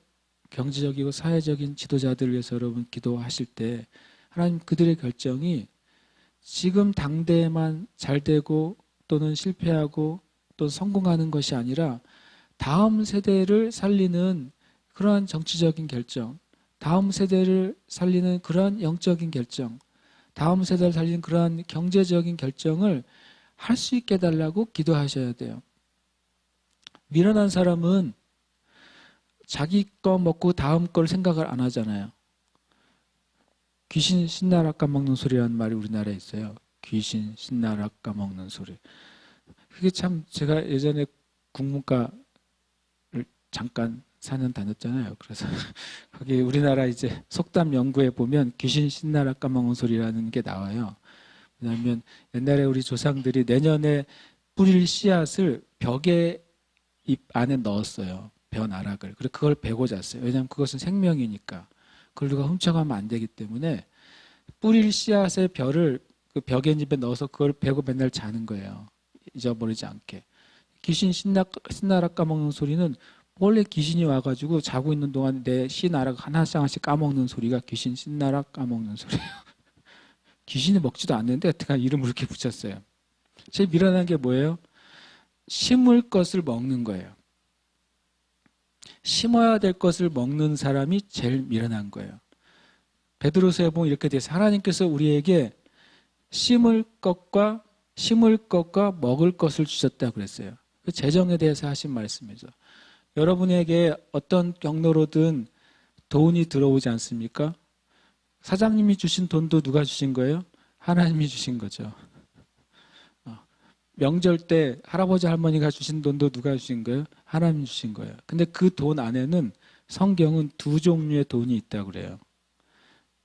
경제적이고 사회적인 지도자들을 위해서 여러분 기도하실 때 하나님 그들의 결정이 지금 당대에만 잘 되고 또는 실패하고 또 성공하는 것이 아니라 다음 세대를 살리는 그러한 정치적인 결정, 다음 세대를 살리는 그러한 영적인 결정, 다음 세대를 살리는 그러한 경제적인 결정을 할 수 있게 해달라고 기도하셔야 돼요. 미련한 사람은 자기 거 먹고 다음 걸 생각을 안 하잖아요. 귀신 신나락 까먹는 소리라는 말이 우리나라에 있어요. 귀신 신나락 까먹는 소리. 그게 참 제가 예전에 국문과를 잠깐 4년 다녔잖아요. 그래서 거기 우리나라 이제 속담 연구에 보면 귀신 신나락 까먹는 소리라는 게 나와요. 왜냐하면 옛날에 우리 조상들이 내년에 뿌릴 씨앗을 벽에 입 안에 넣었어요. 벼 나락을. 그래서 그걸 베고 잤어요. 왜냐하면 그것은 생명이니까. 그걸 누가 훔쳐가면 안 되기 때문에 뿌릴 씨앗의 벼를 그 벽에 입에 넣어서 그걸 베고 맨날 자는 거예요. 잊어버리지 않게. 귀신 신나락 까먹는 소리는 원래 귀신이 와가지고 자고 있는 동안 내 씨나락 하나씩 까먹는 소리가 귀신 신나락 까먹는 소리예요. 귀신이 먹지도 않는데 어떻게 이름을 이렇게 붙였어요. 제일 미련한 게 뭐예요? 심을 것을 먹는 거예요. 심어야 될 것을 먹는 사람이 제일 미련한 거예요. 베드로서에 보면 이렇게 돼서 하나님께서 우리에게 심을 것과 먹을 것을 주셨다고 그랬어요. 그 재정에 대해서 하신 말씀이죠. 여러분에게 어떤 경로로든 돈이 들어오지 않습니까? 사장님이 주신 돈도 누가 주신 거예요? 하나님이 주신 거죠. 명절 때 할아버지 할머니가 주신 돈도 누가 주신 거예요? 하나님이 주신 거예요. 근데 그 돈 안에는 성경은 두 종류의 돈이 있다고 그래요.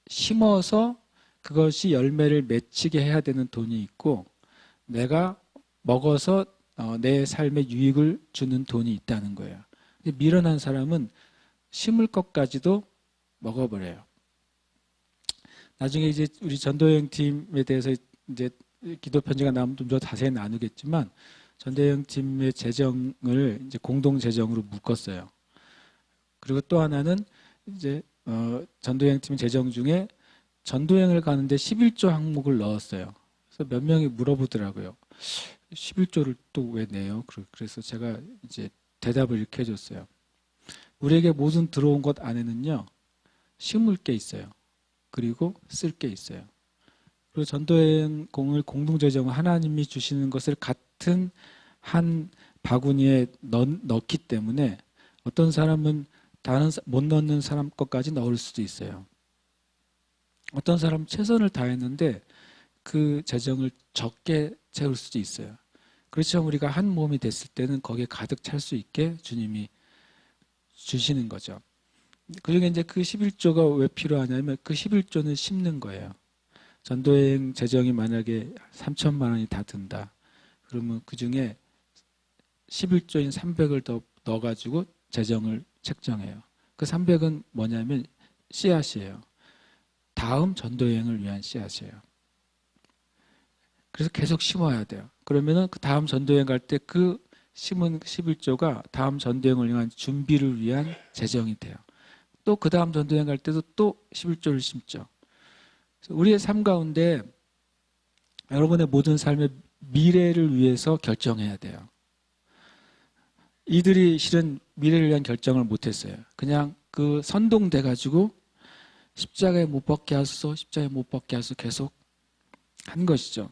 심어서 그것이 열매를 맺히게 해야 되는 돈이 있고 내가 먹어서 내 삶에 유익을 주는 돈이 있다는 거예요. 미련한 사람은 심을 것까지도 먹어버려요. 나중에 이제 우리 전도여행 팀에 대해서 이제 기도 편지가 나오면 좀 더 자세히 나누겠지만 전도여행 팀의 재정을 이제 공동 재정으로 묶었어요. 그리고 또 하나는 이제 전도여행 팀 재정 중에 전도여행을 가는데 11조 항목을 넣었어요. 그래서 몇 명이 물어보더라고요. 11조를 또 왜 내요? 그래서 제가 이제 대답을 이렇게 해줬어요. 우리에게 모든 들어온 것 안에는요, 심을 게 있어요. 그리고 쓸 게 있어요. 그리고 전도여행 공을 공동재정을 하나님이 주시는 것을 같은 한 바구니에 넣기 때문에 어떤 사람은 다른 못 넣는 사람 것까지 넣을 수도 있어요. 어떤 사람은 최선을 다했는데 그 재정을 적게 채울 수도 있어요. 그렇지만 우리가 한 몸이 됐을 때는 거기에 가득 찰 수 있게 주님이 주시는 거죠. 그중에 이제 그 11조가 왜 필요하냐면 그 11조는 심는 거예요. 전도여행 재정이 만약에 3천만 원이 다 든다. 그러면 그 중에 11조인 300을 더 넣어가지고 재정을 책정해요. 그 300은 뭐냐면 씨앗이에요. 다음 전도여행을 위한 씨앗이에요. 그래서 계속 심어야 돼요. 그러면은 그 다음 전도여행 갈 때 그 심은 11조가 다음 전도여행을 위한 준비를 위한 재정이 돼요. 또 그 다음 전도여행 갈 때도 또 11조를 심죠. 우리의 삶 가운데 여러분의 모든 삶의 미래를 위해서 결정해야 돼요. 이들이 실은 미래를 위한 결정을 못했어요. 그냥 그 선동돼가지고 십자가에 못 박게 하소서, 십자가에 못 박게 하소서 계속 한 것이죠.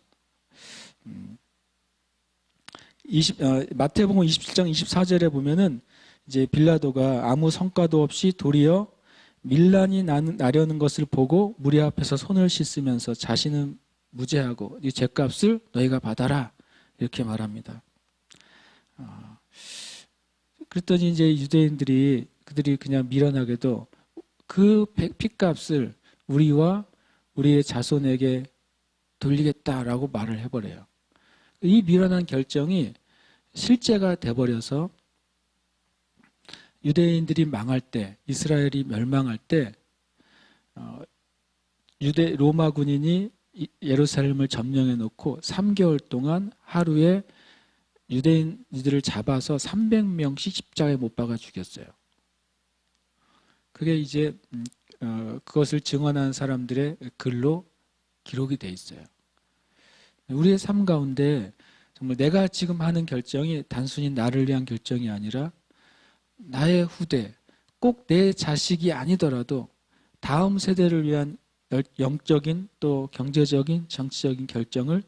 마태복음 27장 24절에 보면은 이제 빌라도가 아무 성과도 없이 도리어 밀란이 나려는 것을 보고 무리 앞에서 손을 씻으면서 자신은 무죄하고 이 죄값을 너희가 받아라 이렇게 말합니다. 그랬더니 이제 유대인들이 그들이 그냥 미련하게도 그 핏값을 우리와 우리의 자손에게 돌리겠다라고 말을 해버려요. 이 미련한 결정이 실제가 돼버려서 유대인들이 망할 때, 이스라엘이 멸망할 때 로마 군인이 예루살렘을 점령해 놓고 3개월 동안 하루에 유대인들을 잡아서 300명씩 십자가에 못 박아 죽였어요. 그게 이제 그것을 증언한 사람들의 글로 기록이 돼 있어요. 우리의 삶 가운데 정말 내가 지금 하는 결정이 단순히 나를 위한 결정이 아니라 나의 후대, 꼭 내 자식이 아니더라도 다음 세대를 위한 영적인 또 경제적인 정치적인 결정을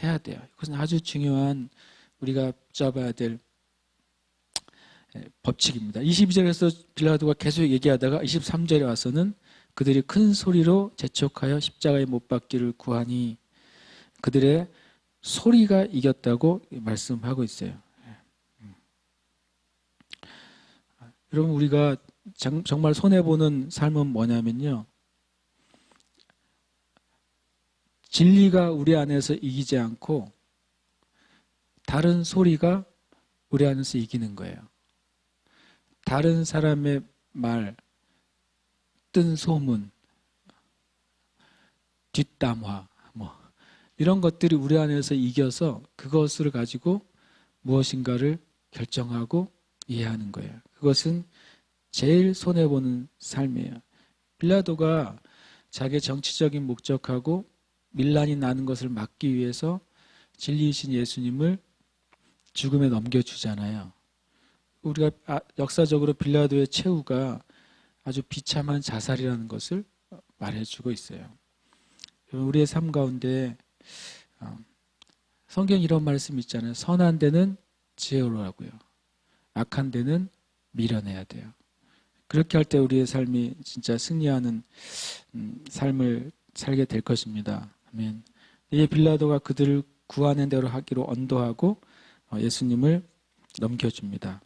해야 돼요. 이것은 아주 중요한 우리가 붙잡아야 될 법칙입니다. 22절에서 빌라도가 계속 얘기하다가 23절에 와서는 그들이 큰 소리로 재촉하여 십자가에 못 박기를 구하니 그들의 소리가 이겼다고 말씀하고 있어요. 여러분 우리가 정말 손해보는 삶은 뭐냐면요. 진리가 우리 안에서 이기지 않고 다른 소리가 우리 안에서 이기는 거예요. 다른 사람의 말, 뜬 소문, 뒷담화 이런 것들이 우리 안에서 이겨서 그것을 가지고 무엇인가를 결정하고 이해하는 거예요. 그것은 제일 손해보는 삶이에요. 빌라도가 자기의 정치적인 목적하고 밀란이 나는 것을 막기 위해서 진리이신 예수님을 죽음에 넘겨주잖아요. 우리가 역사적으로 빌라도의 최후가 아주 비참한 자살이라는 것을 말해주고 있어요. 우리의 삶 가운데 성경에 이런 말씀 있잖아요. 선한 데는 지혜로라고요. 악한 데는 미련해야 돼요. 그렇게 할 때 우리의 삶이 진짜 승리하는 삶을 살게 될 것입니다. 아멘. 이제 빌라도가 그들을 구하는 대로 하기로 언도하고 예수님을 넘겨줍니다.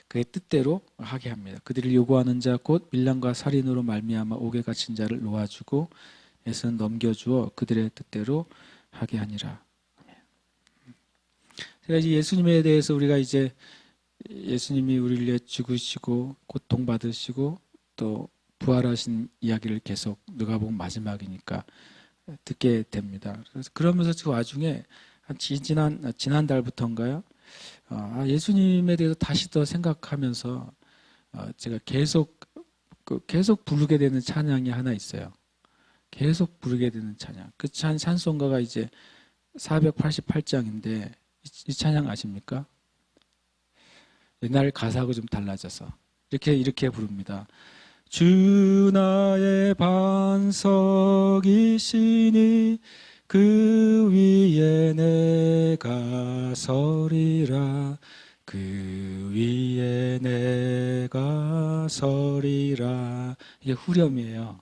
그의 뜻대로 하게 합니다. 그들을 요구하는 자 곧 밀란과 살인으로 말미암아 옥에 갇힌 자를 놓아주고 예수는 넘겨주어 그들의 뜻대로 하게 하니라. 제가 이제 예수님에 대해서 우리가 이제 예수님이 우리를 위해 죽으시고 고통받으시고 또 부활하신 이야기를 계속 누가복음 마지막이니까 듣게 됩니다. 그러면서 그 와중에 한 지난달부터인가요? 예수님에 대해서 다시 더 생각하면서 제가 계속 부르게 되는 찬양이 하나 있어요. 계속 부르게 되는 찬양. 그 찬송가가 이제 488장인데 이 찬양 아십니까? 옛날 가사하고 좀 달라져서 이렇게 부릅니다. 주 나의 반석이시니 그 위에 내가 서리라. 그 위에 내가 서리라. 이게 후렴이에요.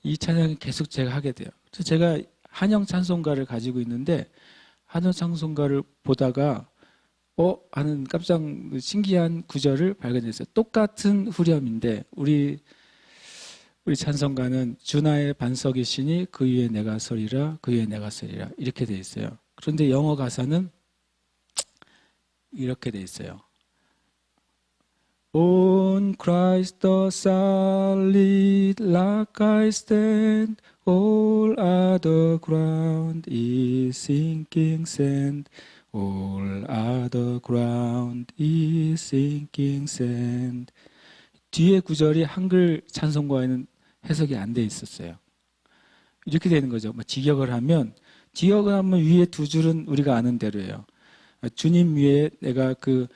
이 찬양을 계속 제가 하게 돼요. 그래서 제가 한영 찬송가를 가지고 있는데 한영 찬송가를 보다가 하는 깜짝 신기한 구절을 발견했어요. 똑같은 후렴인데 우리 찬송가는 주 나의 반석이시니 그 위에 내가 서리라, 그 위에 내가 서리라 이렇게 돼 있어요. 그런데 영어 가사는 이렇게 돼 있어요. On Christ the solid rock I stand, all other ground is sinking sand. All other ground is sinking sand. 뒤에 구절이 한글 찬송가에는 해석이 안 돼 있었어요. 이렇게 되는 거죠. 직역을 하면 위에 두 줄은 우리가 아는 대로예요. 주님 위에 내가 그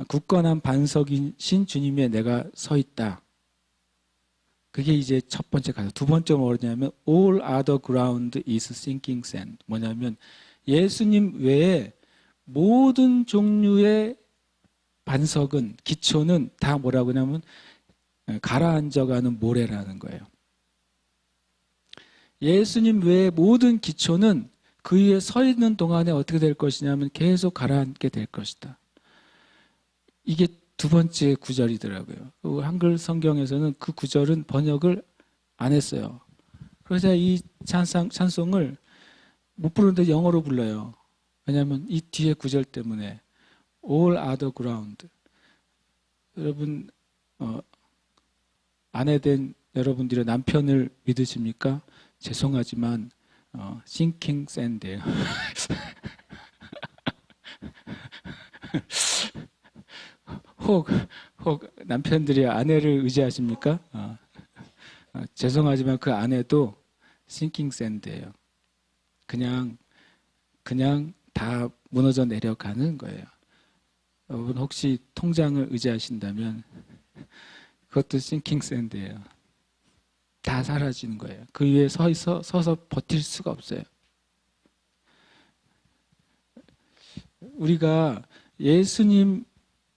굳건한 반석이신 주님 위에 내가 서 있다. 그게 이제 첫 번째 가사. 두 번째는 뭐냐면 all other ground is sinking sand. 뭐냐면 예수님 외에 모든 종류의 반석은, 기초는 다 뭐라고 하냐면 가라앉아가는 모래라는 거예요. 예수님 외의 모든 기초는 그 위에 서 있는 동안에 어떻게 될 것이냐면 계속 가라앉게 될 것이다. 이게 두 번째 구절이더라고요. 한글 성경에서는 그 구절은 번역을 안 했어요. 그래서 이 찬송을 못 부르는데 영어로 불러요. 왜냐하면 이 뒤에 구절 때문에 all other ground. 여러분 아내 된 여러분들의 남편을 믿으십니까? 죄송하지만 sinking sand예요. 혹 남편들이 아내를 의지하십니까? 죄송하지만 그 아내도 sinking sand예요. 그냥 다 무너져 내려가는 거예요. 여러분 혹시 통장을 의지하신다면 그것도 sinking sand예요. 다 사라지는 거예요. 그 위에 서서 버틸 수가 없어요. 우리가 예수님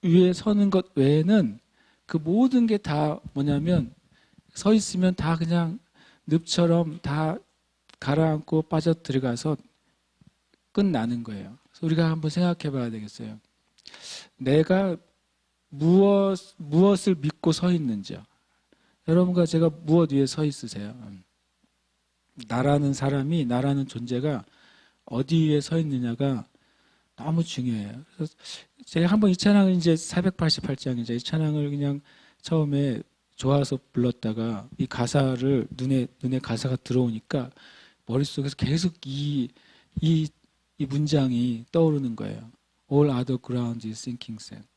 위에 서는 것 외에는 그 모든 게 다 뭐냐면 서 있으면 다 그냥 늪처럼 다 가라앉고 빠져 들어가서 끝나는 거예요. 그래서 우리가 한번 생각해 봐야 되겠어요. 내가 무엇을 믿고 서 있는지요. 여러분과 제가 무엇 위에 서 있으세요? 나라는 사람이, 나라는 존재가 어디 위에 서 있느냐가 너무 중요해요. 그래서 제가 한번 이 찬양을 이제 488장이죠. 이 찬양을 그냥 처음에 좋아서 불렀다가 이 가사를 눈에 가사가 들어오니까 머릿속에서 계속 이 문장이 떠오르는 거예요. All other ground is sinking sand.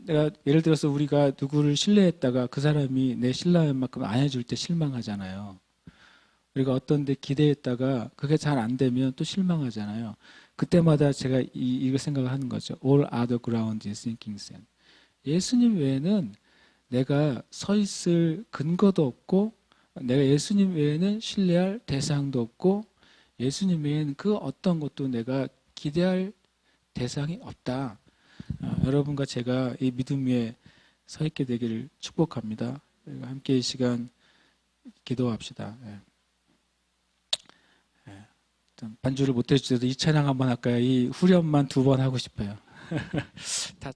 내가 예를 들어서 우리가 누구를 신뢰했다가 그 사람이 내 신뢰한 만큼 안 해줄 때 실망하잖아요. 우리가 어떤 데 기대했다가 그게 잘 안 되면 또 실망하잖아요. 그때마다 제가 이걸 생각을 하는 거죠. All other ground is sinking sand. 예수님 외에는 내가 서 있을 근거도 없고, 내가 예수님 외에는 신뢰할 대상도 없고, 예수님 외에는 그 어떤 것도 내가 기대할 대상이 없다. 여러분과 제가 이 믿음 위에 서 있게 되기를 축복합니다. 함께 이 시간 기도합시다. 반주를 못 해주셔도 이 찬양 한번 할까요? 이 후렴만 2번 하고 싶어요. 다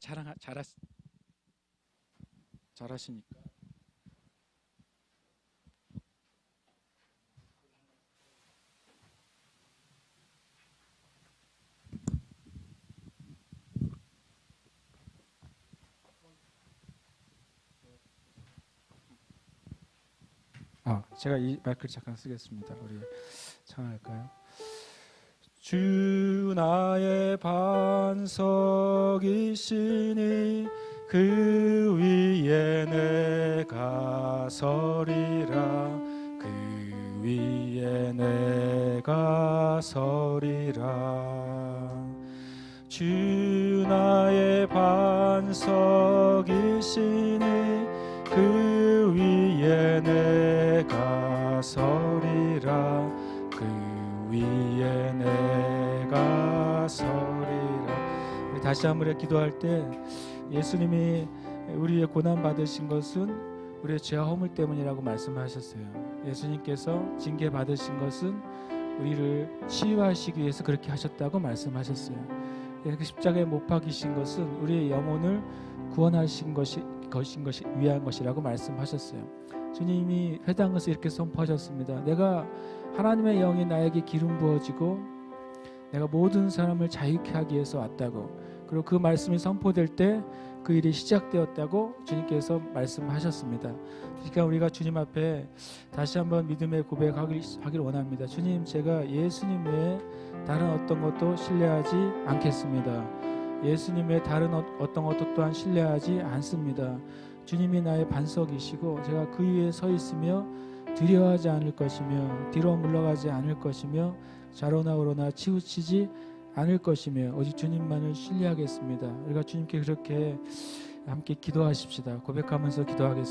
잘하시니까. 제가 이 마이크를 잠깐 쓰겠습니다. 우리 찬양할까요? 주 나의 반석이시니 그 위에 내가 서리라. 그 위에 내가 서리라. 주 나의 반석이시니 그 위에 내가 서리라. 그 위에 내가 서리라. 우리 다시 한번 기도할 때 예수님이 우리의 고난 받으신 것은 우리의 죄와 허물 때문이라고 말씀하셨어요. 예수님께서 징계 받으신 것은 우리를 치유하시기 위해서 그렇게 하셨다고 말씀하셨어요. 이렇게 십자가에 못 박이신 것은 우리의 영혼을 구원하신 것이 위한 것이라고 말씀하셨어요. 주님이 회당에서 이렇게 선포하셨습니다. 내가 하나님의 영이 나에게 기름 부어지고 내가 모든 사람을 자유케 하기 위해서 왔다고, 그리고 그 말씀이 선포될 때 그 일이 시작되었다고 주님께서 말씀하셨습니다. 그러니까 우리가 주님 앞에 다시 한번 믿음의 고백하기를 원합니다. 주님, 제가 예수님 외에 다른 어떤 것도 신뢰하지 않겠습니다. 예수님 외에 다른 어떤 것도 또한 신뢰하지 않습니다. 주님이 나의 반석이시고 제가 그 위에 서 있으며 두려워하지 않을 것이며 뒤로 물러가지 않을 것이며 좌로나 우로나 치우치지 않을 것이며 오직 주님만을 신뢰하겠습니다. 우리가 주님께 그렇게 함께 기도하십시다. 고백하면서 기도하겠습니다.